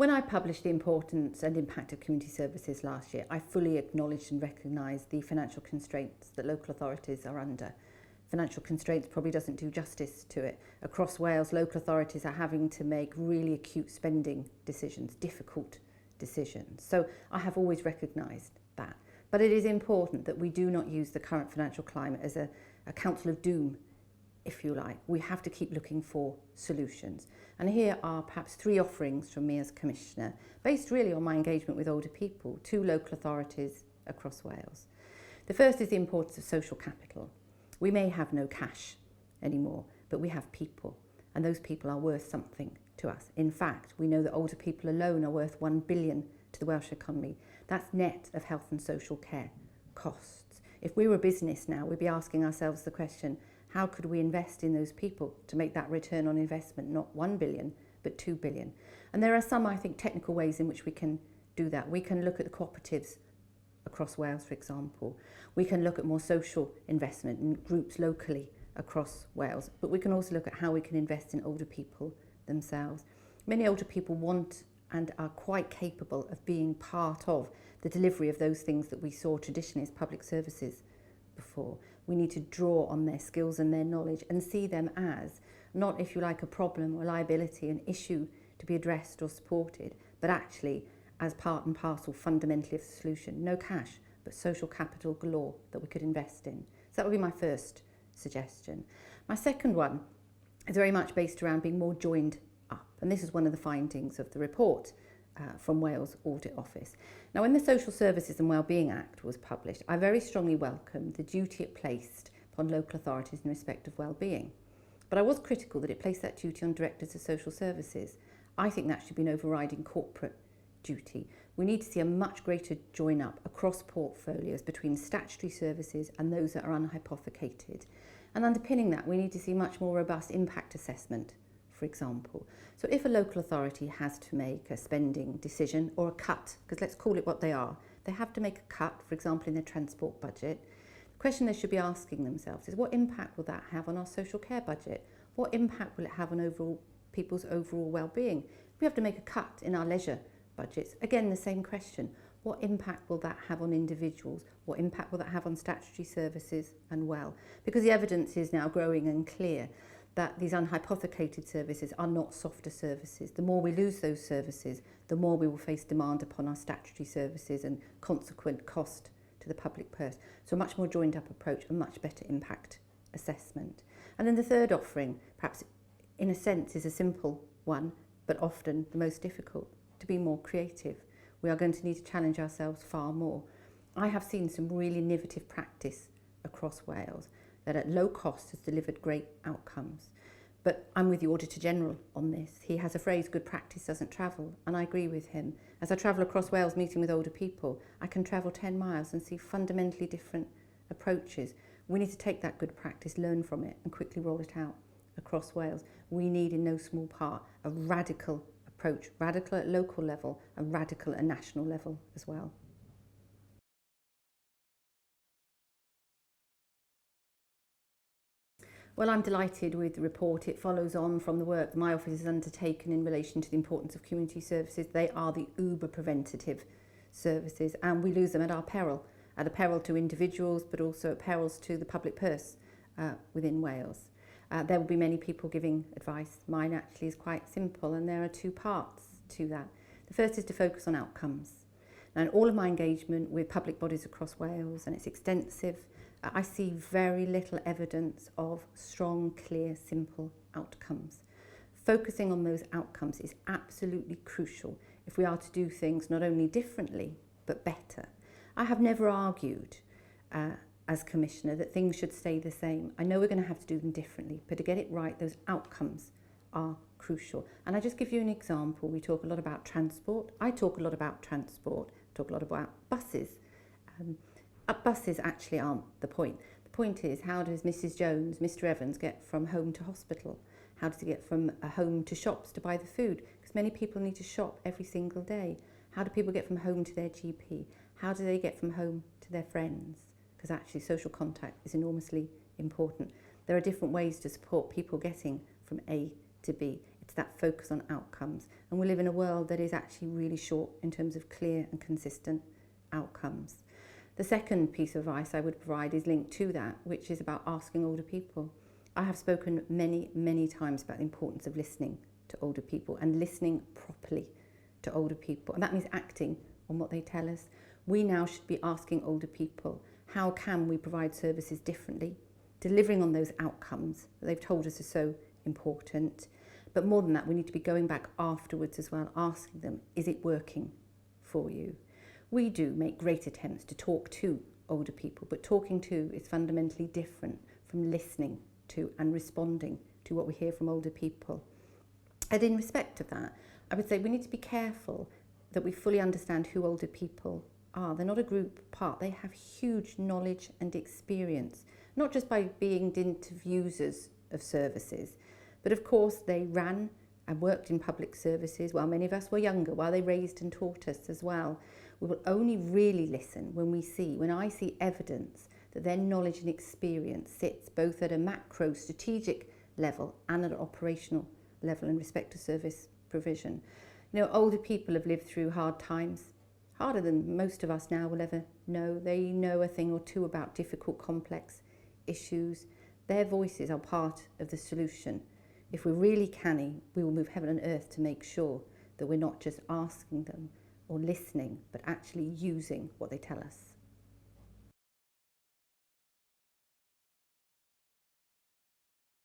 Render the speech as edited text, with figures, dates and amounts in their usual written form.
When I published the importance and impact of community services last year, I fully acknowledged and recognised the financial constraints that local authorities are under. Financial constraints probably doesn't do justice to it. Across Wales, local authorities are having to make really acute spending decisions, difficult decisions. So I have always recognised that. But it is important that we do not use the current financial climate as a counsel of doom, if you like. We have to keep looking for solutions. And here are perhaps 3 offerings from me as Commissioner, based really on my engagement with older people, to local authorities across Wales. The first is the importance of social capital. We may have no cash anymore, but we have people, and those people are worth something to us. In fact, we know that older people alone are worth 1 billion to the Welsh economy. That's net of health and social care costs. If we were a business now, we'd be asking ourselves the question, how could we invest in those people to make that return on investment not 1 billion, but 2 billion? And there are some, I think, technical ways in which we can do that. We can look at the cooperatives across Wales, for example. We can look at more social investment in groups locally across Wales, but we can also look at how we can invest in older people themselves. Many older people want and are quite capable of being part of the delivery of those things that we saw traditionally as public services before. We need to draw on their skills and their knowledge and see them as not, if you like, a problem or liability, an issue to be addressed or supported, but actually as part and parcel fundamentally of the solution. No cash, but social capital galore that we could invest in. So that would be my first suggestion. My second one is very much based around being more joined up, and this is one of the findings of the report from Wales Audit Office. Now, when the Social Services and Wellbeing Act was published, I very strongly welcomed the duty it placed upon local authorities in respect of wellbeing. But I was critical that it placed that duty on directors of social services. I think that should be an overriding corporate duty. We need to see a much greater join up across portfolios between statutory services and those that are unhypothecated. And underpinning that, we need to see much more robust impact assessment, for example. So if a local authority has to make a spending decision or a cut, because let's call it what they are, they have to make a cut, for example, in their transport budget. The question they should be asking themselves is, what impact will that have on our social care budget? What impact will it have on people's overall well-being? If we have to make a cut in our leisure budgets, again, the same question. What impact will that have on individuals? What impact will that have on statutory services and well? Because the evidence is now growing and clear that these unhypothecated services are not softer services. The more we lose those services, the more we will face demand upon our statutory services and consequent cost to the public purse. So a much more joined up approach, a much better impact assessment. And then the third offering, perhaps in a sense, is a simple one, but often the most difficult, to be more creative. We are going to need to challenge ourselves far more. I have seen some really innovative practice across Wales that at low cost has delivered great outcomes. But I'm with the Auditor General on this. He has a phrase, good practice doesn't travel, and I agree with him. As I travel across Wales meeting with older people, I can travel 10 miles and see fundamentally different approaches. We need to take that good practice, learn from it, and quickly roll it out across Wales. We need, in no small part, a radical approach, radical at local level and radical at national level as well. Well, I'm delighted with the report. It follows on from the work that my office has undertaken in relation to the importance of community services. They are the uber preventative services, and we lose them at our peril, at a peril to individuals, but also at perils to the public purse within Wales. There will be many people giving advice. Mine actually is quite simple, and there are 2 parts to that. The first is to focus on outcomes. Now, in all of my engagement with public bodies across Wales, and it's extensive, I see very little evidence of strong, clear, simple outcomes. Focusing on those outcomes is absolutely crucial if we are to do things not only differently, but better. I have never argued as Commissioner that things should stay the same. I know we're going to have to do them differently, but to get it right, those outcomes are crucial. And I just give you an example. We talk a lot about transport. I talk a lot about transport, talk a lot about buses. Buses actually aren't the point. The point is, how does Mrs. Jones, Mr. Evans get from home to hospital? How does he get from home to shops to buy the food? Because many people need to shop every single day. How do people get from home to their GP? How do they get from home to their friends? Because actually social contact is enormously important. There are different ways to support people getting from A to B. It to that focus on outcomes. And we live in a world that is actually really short in terms of clear and consistent outcomes. The second piece of advice I would provide is linked to that, which is about asking older people. I have spoken many times about the importance of listening to older people and listening properly to older people. And that means acting on what they tell us. We now should be asking older people, how can we provide services differently, delivering on those outcomes that they've told us are so important. But more than that, we need to be going back afterwards as well, asking them, is it working for you? We do make great attempts to talk to older people, but talking to is fundamentally different from listening to and responding to what we hear from older people. And in respect of that, I would say we need to be careful that we fully understand who older people are. They're not a group part. They have huge knowledge and experience, not just by being dint of users of services, but of course they ran and worked in public services while many of us were younger, while they raised and taught us as well. We will only really listen when I see evidence that their knowledge and experience sits both at a macro strategic level and at an operational level in respect to service provision. You know, older people have lived through hard times, harder than most of us now will ever know. They know a thing or two about difficult, complex issues. Their voices are part of the solution. If we're really canny, we will move heaven and earth to make sure that we're not just asking them or listening, but actually using what they tell us.